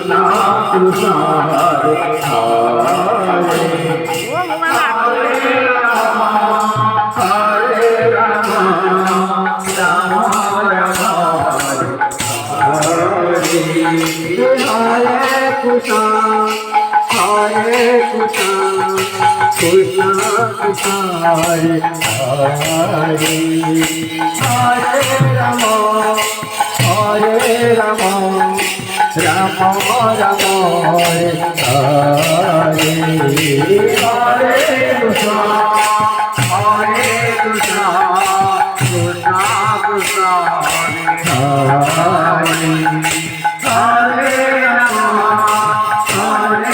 Krishna Hare Hare Hare Krishna Krishna Krishna Hare Hare Hare Rama Hare Rama Rama Rama Hare Hare Hare Krishna Krishna Krishna Hare Hare Hare Rama Hare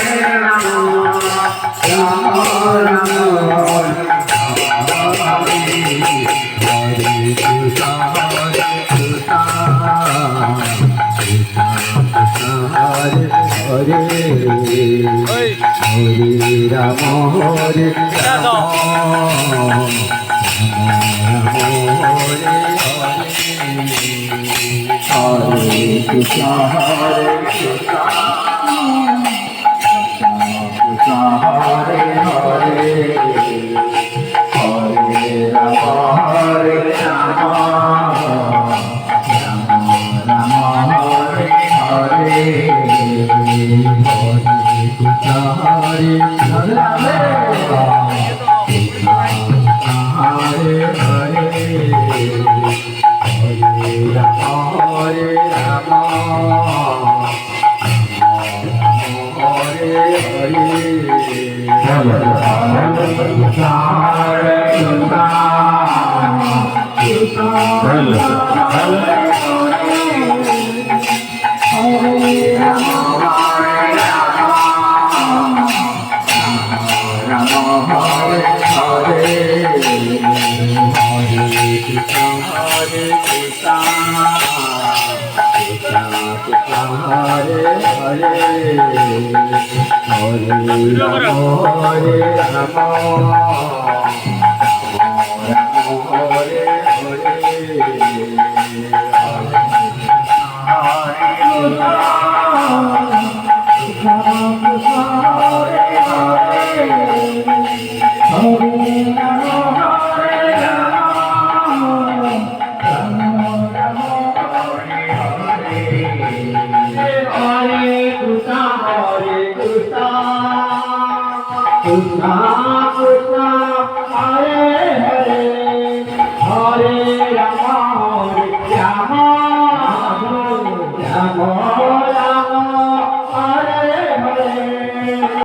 Rama Rama Rama Hare Krishna Hare Hare Hare Rama Hare Rama Hare Krishna Hare Krishna Krishna Hare Hare Hare Rama Hare Rama Rama Hare Hare Krishna Hare Hare Hare Hare Hare Rama Hare Hare Hare